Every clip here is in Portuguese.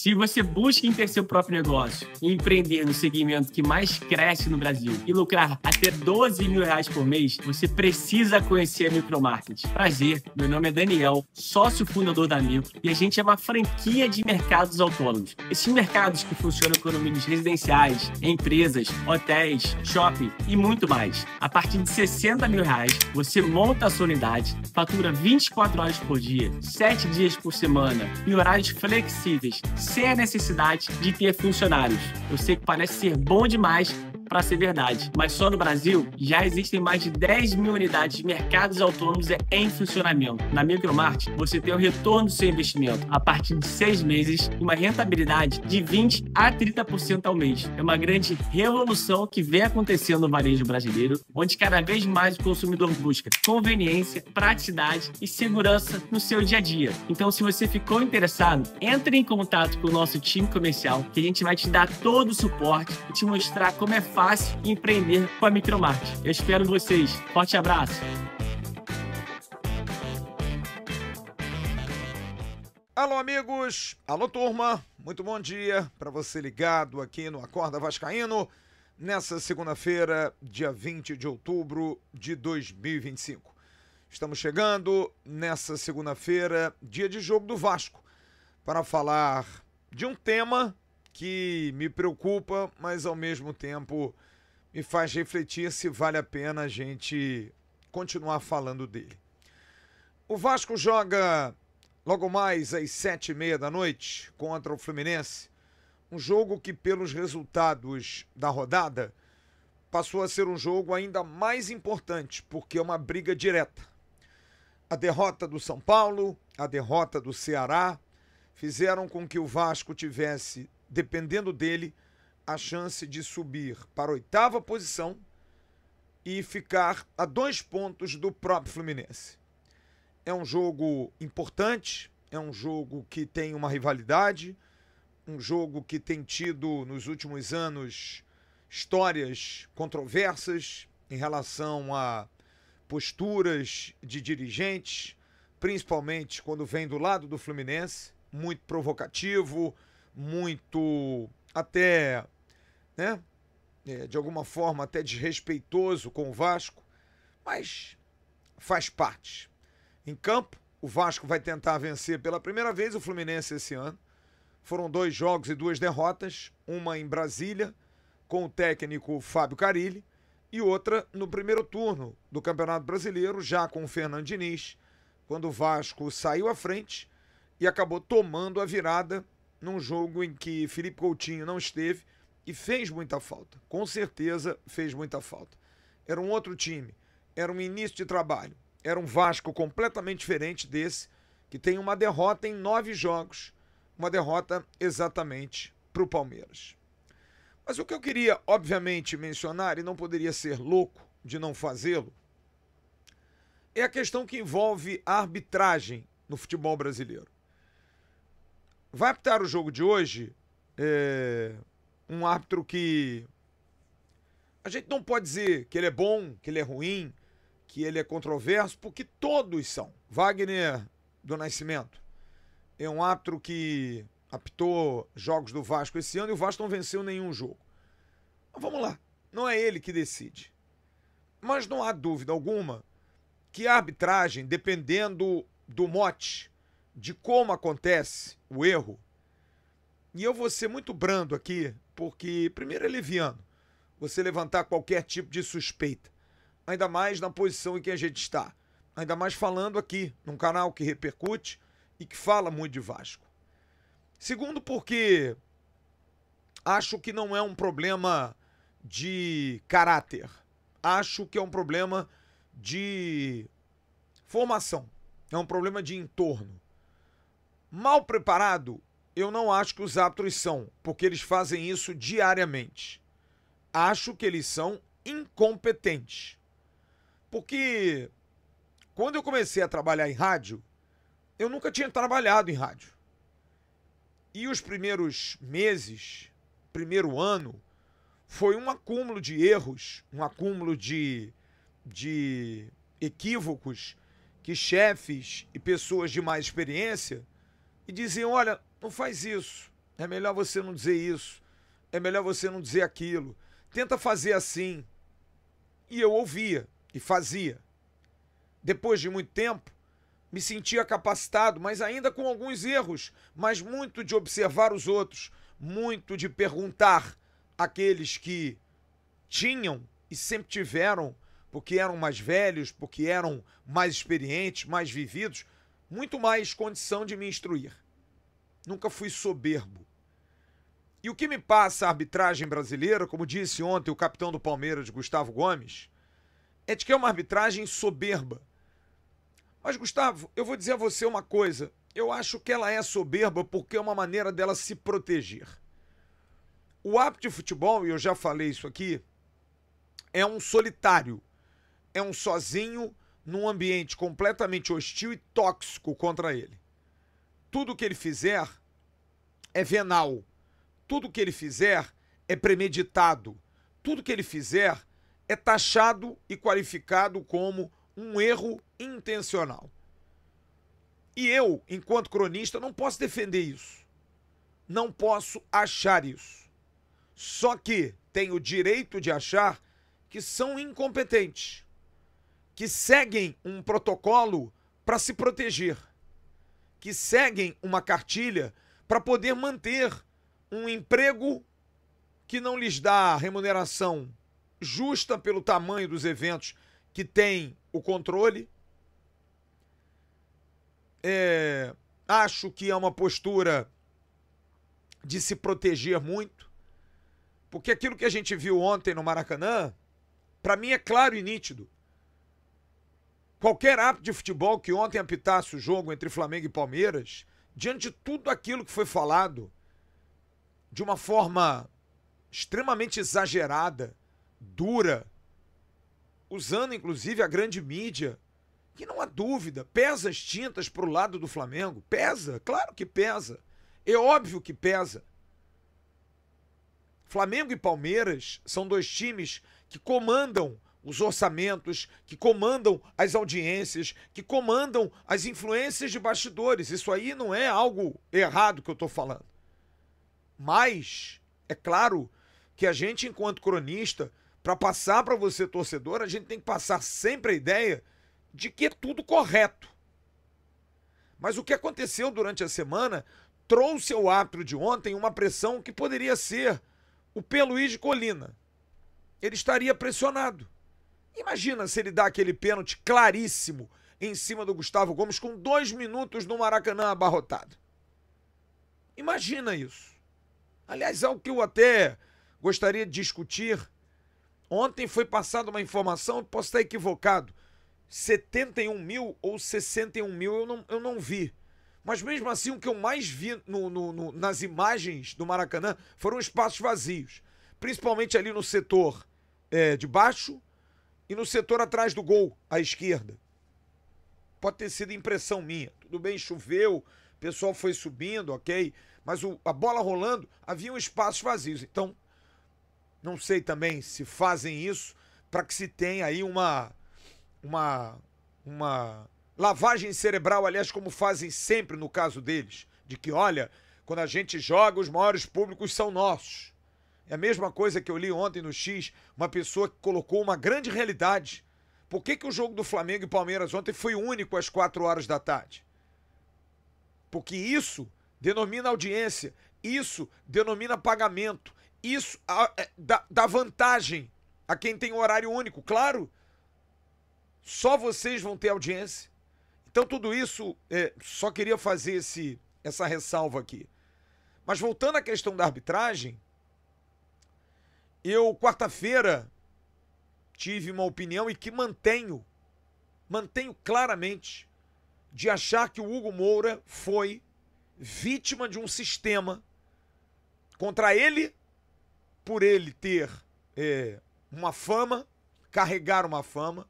Se você busca em ter seu próprio negócio e empreender no segmento que mais cresce no Brasil e lucrar até R$ 12.000 por mês, você precisa conhecer a Micromarket. Prazer, meu nome é Daniel, sócio fundador da Micro, e a gente é uma franquia de mercados autônomos. Esses mercados que funcionam com domínios residenciais, empresas, hotéis, shopping e muito mais. A partir de R$ 60.000, você monta a sua unidade, fatura 24 horas por dia, 7 dias por semana, em horários flexíveis, sem a necessidade de ter funcionários. Eu sei que parece ser bom demais para ser verdade, mas só no Brasil já existem mais de 10.000 unidades de mercados autônomos em funcionamento. Na Micromarket, você tem o retorno do seu investimento a partir de 6 meses e uma rentabilidade de 20% a 30% ao mês. É uma grande revolução que vem acontecendo no varejo brasileiro, onde cada vez mais o consumidor busca conveniência, praticidade e segurança no seu dia a dia. Então, se você ficou interessado, entre em contato com o nosso time comercial, que a gente vai te dar todo o suporte e te mostrar como é fácil empreender com a Micromarket. Eu espero vocês. Forte abraço. Alô, amigos. Alô, turma. Muito bom dia para você ligado aqui no Acorda Vascaíno, nessa segunda-feira, dia 20 de outubro de 2025. Estamos chegando nessa segunda-feira, dia de jogo do Vasco, para falar de um tema que me preocupa, mas ao mesmo tempo me faz refletir se vale a pena a gente continuar falando dele. O Vasco joga logo mais às 7h30 da noite contra o Fluminense, um jogo que, pelos resultados da rodada, passou a ser um jogo ainda mais importante, porque é uma briga direta. A derrota do São Paulo, a derrota do Ceará, fizeram com que o Vasco tivesse, dependendo dele, a chance de subir para a 8ª posição e ficar a 2 pontos do próprio Fluminense. É um jogo importante, é um jogo que tem uma rivalidade, um jogo que tem tido nos últimos anos histórias controversas em relação a posturas de dirigentes, principalmente quando vem do lado do Fluminense, muito provocativo, muito até, né, de alguma forma até desrespeitoso com o Vasco, mas faz parte. Em campo, o Vasco vai tentar vencer pela primeira vez o Fluminense esse ano. Foram 2 jogos e 2 derrotas, uma em Brasília, com o técnico Fábio Carille, e outra no primeiro turno do Campeonato Brasileiro, já com o Fernando Diniz, quando o Vasco saiu à frente e acabou tomando a virada num jogo em que Felipe Coutinho não esteve e fez muita falta. Com certeza fez muita falta. Era um outro time, era um início de trabalho, era um Vasco completamente diferente desse, que tem uma derrota em 9 jogos, uma derrota exatamente para o Palmeiras. Mas o que eu queria, obviamente, mencionar, e não poderia ser louco de não fazê-lo, é a questão que envolve a arbitragem no futebol brasileiro. Vai apitar o jogo de hoje um árbitro que a gente não pode dizer que ele é bom, que ele é ruim, que ele é controverso, porque todos são. Wagner do Nascimento é um árbitro que apitou jogos do Vasco esse ano e o Vasco não venceu nenhum jogo. Mas vamos lá, não é ele que decide. Mas não há dúvida alguma que a arbitragem, dependendo do mote, de como acontece o erro, e eu vou ser muito brando aqui, porque primeiro é leviano você levantar qualquer tipo de suspeita, ainda mais na posição em que a gente está, ainda mais falando aqui num canal que repercute e que fala muito de Vasco. Segundo, porque acho que não é um problema de caráter, acho que é um problema de formação, é um problema de entorno. Mal preparado, eu não acho que os árbitros são, porque eles fazem isso diariamente. Acho que eles são incompetentes. Porque quando eu comecei a trabalhar em rádio, eu nunca tinha trabalhado em rádio. E os primeiros meses, primeiro ano, foi um acúmulo de erros, um acúmulo de equívocos que chefes e pessoas de mais experiência e diziam, olha, não faz isso, É melhor você não dizer isso. É melhor você não dizer aquilo. Tenta fazer assim. E eu ouvia e fazia. Depois de muito tempo, me sentia capacitado, mas ainda com alguns erros, mas muito de observar os outros, muito de perguntar àqueles que tinham e sempre tiveram, porque eram mais velhos, porque eram mais experientes, mais vividos, muito mais condição de me instruir. Nunca fui soberbo. E o que me passa a arbitragem brasileira, como disse ontem o capitão do Palmeiras, Gustavo Gomes, é de que é uma arbitragem soberba. Mas, Gustavo, eu vou dizer a você uma coisa. Eu acho que ela é soberba porque é uma maneira dela se proteger. O árbitro de futebol, e eu já falei isso aqui, é um solitário. É um sozinho num ambiente completamente hostil e tóxico contra ele. Tudo que ele fizer é venal. Tudo que ele fizer é premeditado. Tudo que ele fizer é taxado e qualificado como um erro intencional. E eu, enquanto cronista, não posso defender isso. Não posso achar isso. Só que tenho o direito de achar que são incompetentes, que seguem um protocolo para se proteger, que seguem uma cartilha para poder manter um emprego que não lhes dá remuneração justa pelo tamanho dos eventos que tem o controle. Acho que é uma postura de se proteger muito, porque aquilo que a gente viu ontem no Maracanã, para mim é claro e nítido. Qualquer árbitro de futebol que ontem apitasse o jogo entre Flamengo e Palmeiras, diante de tudo aquilo que foi falado, de uma forma extremamente exagerada, dura, usando inclusive a grande mídia, que não há dúvida, pesa as tintas para o lado do Flamengo. Pesa, claro que pesa. É óbvio que pesa. Flamengo e Palmeiras são dois times que comandam os orçamentos, que comandam as audiências, que comandam as influências de bastidores. Isso aí não é algo errado que eu estou falando. Mas, é claro que a gente, enquanto cronista, para passar para você, torcedor, a gente tem que passar sempre a ideia de que é tudo correto. Mas o que aconteceu durante a semana trouxe ao árbitro de ontem uma pressão que poderia ser o P. Luiz de Colina. Ele estaria pressionado. Imagina se ele dá aquele pênalti claríssimo em cima do Gustavo Gomes com 2 minutos no Maracanã abarrotado. Imagina isso. Aliás, é o que eu até gostaria de discutir. Ontem foi passada uma informação, posso estar equivocado, 71 mil ou 61 mil, eu não vi. Mas mesmo assim, o que eu mais vi nas imagens do Maracanã foram espaços vazios. Principalmente ali no setor de baixo e no setor atrás do gol, à esquerda. Pode ter sido impressão minha. Tudo bem, choveu, o pessoal foi subindo, ok? Mas a bola rolando, haviam espaços vazios. Então, não sei também se fazem isso para que se tenha aí uma lavagem cerebral, aliás, como fazem sempre no caso deles, de que, olha, quando a gente joga, os maiores públicos são nossos. É a mesma coisa que eu li ontem no X, uma pessoa que colocou uma grande realidade. Por que o jogo do Flamengo e Palmeiras ontem foi único às 4 horas da tarde? Porque isso denomina audiência, isso denomina pagamento, isso dá vantagem a quem tem horário único. Claro, só vocês vão ter audiência. Então tudo isso, só queria fazer essa ressalva aqui. Mas voltando à questão da arbitragem, eu quarta-feira tive uma opinião e que mantenho claramente, de achar que o Hugo Moura foi vítima de um sistema contra ele, por ele ter uma fama, carregar uma fama,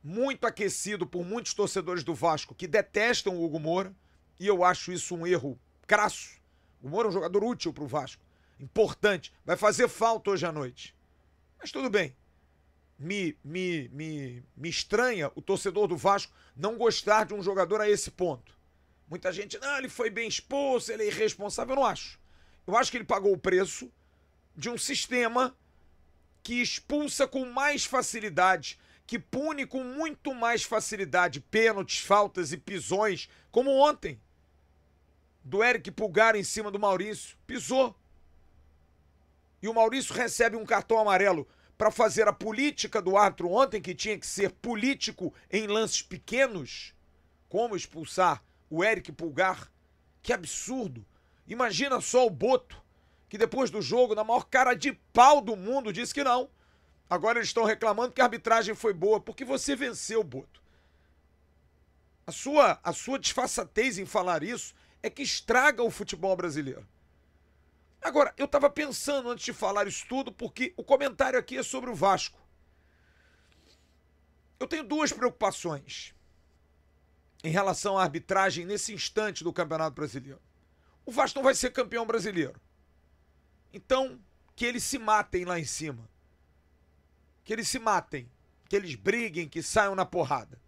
muito aquecido por muitos torcedores do Vasco que detestam o Hugo Moura, e eu acho isso um erro crasso. O Hugo Moura é um jogador útil para o Vasco, importante, vai fazer falta hoje à noite. Mas tudo bem. Me estranha o torcedor do Vasco não gostar de um jogador a esse ponto. Muita gente, não, ele foi bem expulso, ele é irresponsável. Eu não acho. Eu acho que ele pagou o preço de um sistema que expulsa com mais facilidade, que pune com muito mais facilidade pênaltis, faltas e pisões, como ontem, do Eric Pulgar em cima do Maurício. Pisou. E o Maurício recebe um cartão amarelo para fazer a política do árbitro ontem, que tinha que ser político em lances pequenos, como expulsar o Eric Pulgar. Que absurdo. Imagina só o Boto, que depois do jogo, na maior cara de pau do mundo, disse que não. Agora eles estão reclamando que a arbitragem foi boa, porque você venceu, Boto. A sua disfarçatez em falar isso é que estraga o futebol brasileiro. Agora, eu estava pensando antes de falar isso tudo, porque o comentário aqui é sobre o Vasco. Eu tenho duas preocupações em relação à arbitragem nesse instante do Campeonato Brasileiro. O Vasco não vai ser campeão brasileiro. Então, que eles se matem lá em cima. Que eles se matem. Que eles briguem, que saiam na porrada.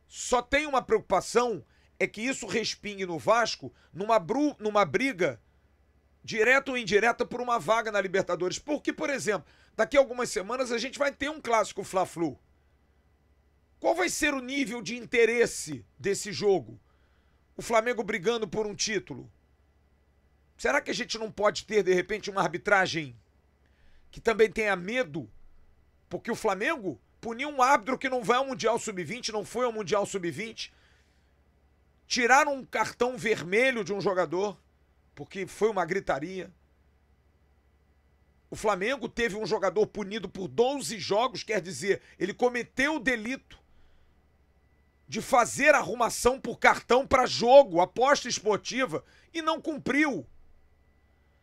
Só tem uma preocupação, é que isso respingue no Vasco numa briga direta ou indireta por uma vaga na Libertadores. Porque, por exemplo, daqui a algumas semanas a gente vai ter um clássico Fla-Flu. Qual vai ser o nível de interesse desse jogo? O Flamengo brigando por um título. Será que a gente não pode ter, de repente, uma arbitragem que também tenha medo? Porque o Flamengo puniu um árbitro que não vai ao Mundial Sub-20, não foi ao Mundial Sub-20. Tiraram um cartão vermelho de um jogador, porque foi uma gritaria. O Flamengo teve um jogador punido por 12 jogos, quer dizer, ele cometeu o delito de fazer arrumação por cartão para jogo, aposta esportiva, e não cumpriu.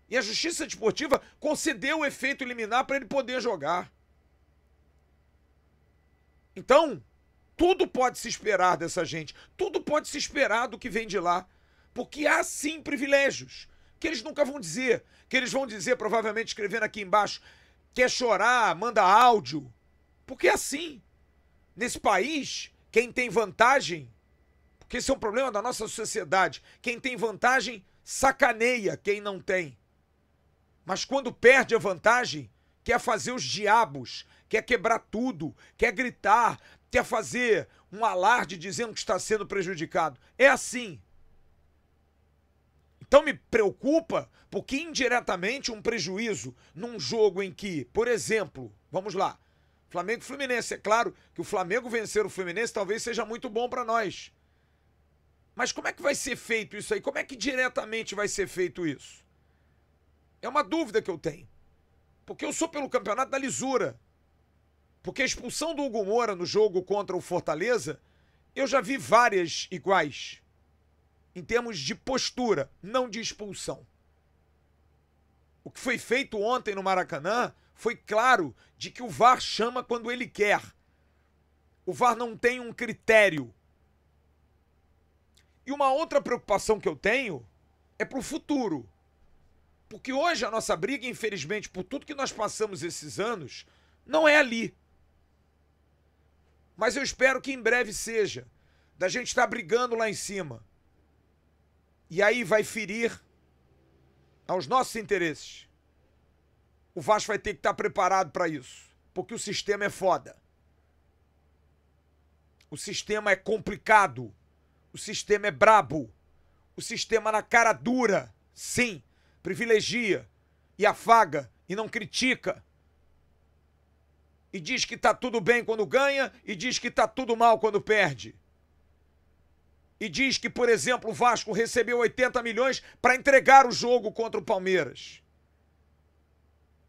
E a Justiça Desportiva concedeu o efeito liminar para ele poder jogar. Então, tudo pode se esperar dessa gente, tudo pode se esperar do que vem de lá, porque há sim privilégios, que eles nunca vão dizer, que eles vão dizer, provavelmente escrevendo aqui embaixo, quer chorar, manda áudio, porque é assim. Nesse país, quem tem vantagem, porque esse é um problema da nossa sociedade, quem tem vantagem sacaneia quem não tem. Mas quando perde a vantagem, quer fazer os diabos, quer quebrar tudo, quer gritar, quer fazer um alarde dizendo que está sendo prejudicado. É assim. Então me preocupa, porque indiretamente um prejuízo num jogo em que, por exemplo, vamos lá, Flamengo e Fluminense, é claro que o Flamengo vencer o Fluminense talvez seja muito bom para nós. Mas como é que vai ser feito isso aí? Como é que diretamente vai ser feito isso? É uma dúvida que eu tenho. Porque eu sou pelo campeonato da lisura. Porque a expulsão do Hugo Moura no jogo contra o Fortaleza, eu já vi várias iguais. Em termos de postura, não de expulsão. O que foi feito ontem no Maracanã foi claro de que o VAR chama quando ele quer. O VAR não tem um critério. E uma outra preocupação que eu tenho é para o futuro. Porque hoje a nossa briga, infelizmente, por tudo que nós passamos esses anos, não é ali. Mas eu espero que em breve seja. Da gente estar brigando lá em cima. E aí vai ferir aos nossos interesses. O Vasco vai ter que estar preparado para isso. Porque o sistema é foda. O sistema é complicado. O sistema é brabo. O sistema na cara dura. Sim. Privilegia e afaga e não critica. E diz que tá tudo bem quando ganha e diz que tá tudo mal quando perde. E diz que, por exemplo, o Vasco recebeu 80 milhões para entregar o jogo contra o Palmeiras.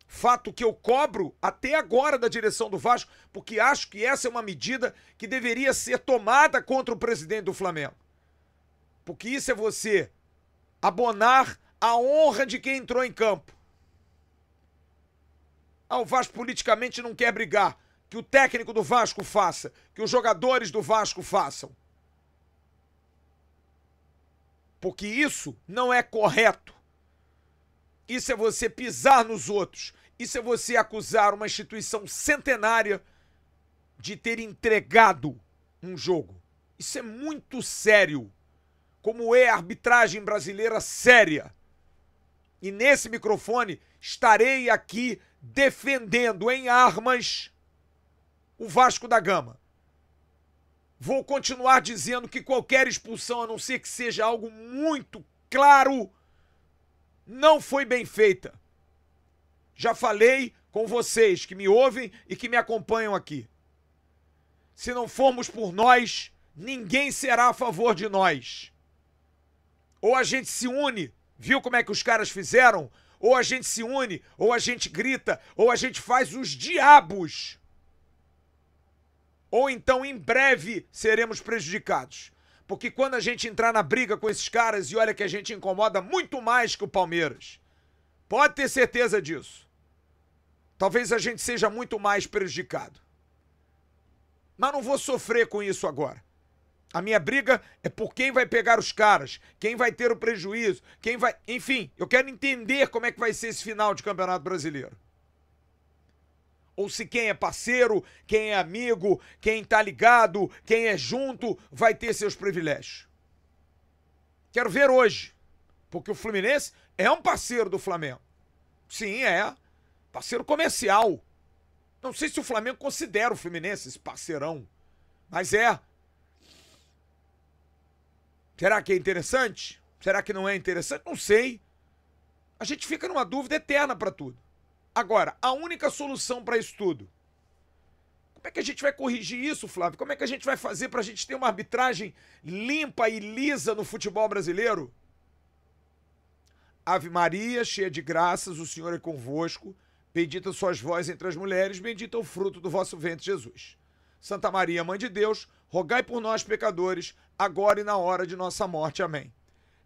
Fato que eu cobro até agora da direção do Vasco, porque acho que essa é uma medida que deveria ser tomada contra o presidente do Flamengo. Porque isso é você abonar a honra de quem entrou em campo. O Vasco politicamente não quer brigar. Que o técnico do Vasco faça. Que os jogadores do Vasco façam. Porque isso não é correto. Isso é você pisar nos outros. Isso é você acusar uma instituição centenária de ter entregado um jogo. Isso é muito sério. Como é a arbitragem brasileira séria. E nesse microfone estarei aqui defendendo em armas o Vasco da Gama. Vou continuar dizendo que qualquer expulsão, a não ser que seja algo muito claro, não foi bem feita. Já falei com vocês que me ouvem e que me acompanham aqui. Se não formos por nós, ninguém será a favor de nós. Ou a gente se une, viu como é que os caras fizeram? Ou a gente se une, ou a gente grita, ou a gente faz os diabos. Ou então, em breve, seremos prejudicados. Porque quando a gente entrar na briga com esses caras, e olha que a gente incomoda muito mais que o Palmeiras, pode ter certeza disso. Talvez a gente seja muito mais prejudicado. Mas não vou sofrer com isso agora. A minha briga é por quem vai pegar os caras, quem vai ter o prejuízo, quem vai... Enfim, eu quero entender como é que vai ser esse final de Campeonato Brasileiro. Ou se quem é parceiro, quem é amigo, quem tá ligado, quem é junto, vai ter seus privilégios. Quero ver hoje, porque o Fluminense é um parceiro do Flamengo. Sim, é. Parceiro comercial. Não sei se o Flamengo considera o Fluminense esse parceirão, mas é. Será que é interessante? Será que não é interessante? Não sei. A gente fica numa dúvida eterna para tudo. Agora, a única solução para isso tudo. Como é que a gente vai corrigir isso, Flávio? Como é que a gente vai fazer para a gente ter uma arbitragem limpa e lisa no futebol brasileiro? Ave Maria, cheia de graças, o Senhor é convosco. Bendita sois vós entre as mulheres, bendito é o fruto do vosso ventre, Jesus. Santa Maria, Mãe de Deus, rogai por nós, pecadores, agora e na hora de nossa morte. Amém.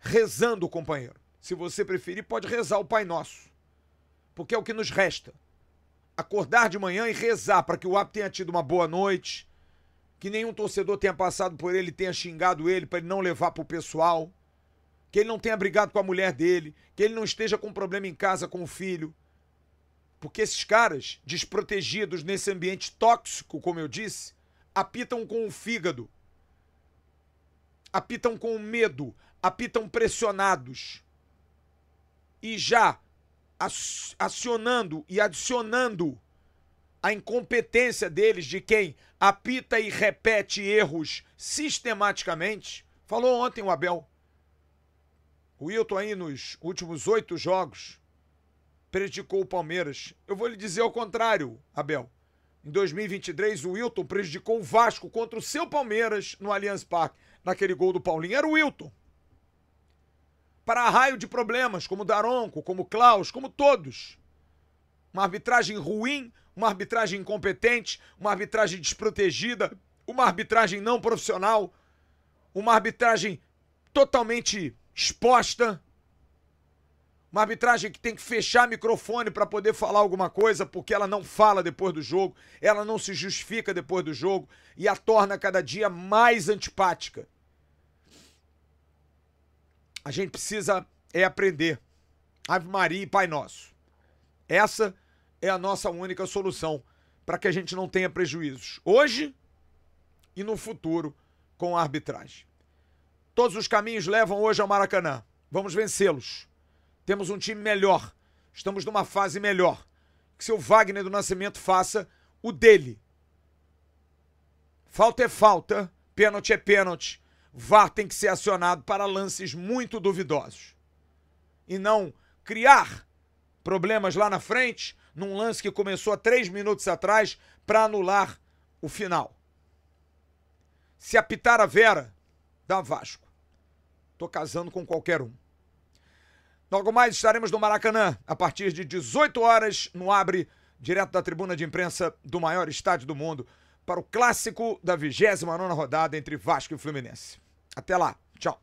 Rezando, companheiro. Se você preferir, pode rezar o Pai Nosso. Porque é o que nos resta. Acordar de manhã e rezar para que o árbitro tenha tido uma boa noite, que nenhum torcedor tenha passado por ele e tenha xingado ele para ele não levar para o pessoal, que ele não tenha brigado com a mulher dele, que ele não esteja com problema em casa com o filho. Porque esses caras, desprotegidos nesse ambiente tóxico, como eu disse, apitam com o fígado, apitam com o medo, apitam pressionados. E já acionando e adicionando a incompetência deles, de quem apita e repete erros sistematicamente. Falou ontem o Abel. O Wilton aí nos últimos 8 jogos prejudicou o Palmeiras. Eu vou lhe dizer ao contrário, Abel. Em 2023, o Wilton prejudicou o Vasco contra o seu Palmeiras no Allianz Parque, naquele gol do Paulinho. Era o Wilton. Para raio de problemas, como Daronco, como Klaus, como todos. Uma arbitragem ruim, uma arbitragem incompetente, uma arbitragem desprotegida, uma arbitragem não profissional, uma arbitragem totalmente exposta, uma arbitragem que tem que fechar microfone para poder falar alguma coisa, porque ela não fala depois do jogo, ela não se justifica depois do jogo e a torna cada dia mais antipática. A gente precisa aprender. Ave Maria e Pai Nosso. Essa é a nossa única solução para que a gente não tenha prejuízos hoje e no futuro com a arbitragem. Todos os caminhos levam hoje ao Maracanã. Vamos vencê-los. Temos um time melhor. Estamos numa fase melhor. Que seu Wagner do Nascimento faça o dele. Falta é falta, pênalti é pênalti. VAR tem que ser acionado para lances muito duvidosos. E não criar problemas lá na frente, num lance que começou há 3 minutos atrás, para anular o final. Se apitar a Vera, dá Vasco. Tô casando com qualquer um. Logo mais estaremos no Maracanã, a partir de 18 horas, no Abre, direto da tribuna de imprensa do maior estádio do mundo, para o clássico da 29ª rodada entre Vasco e Fluminense. Até lá, tchau.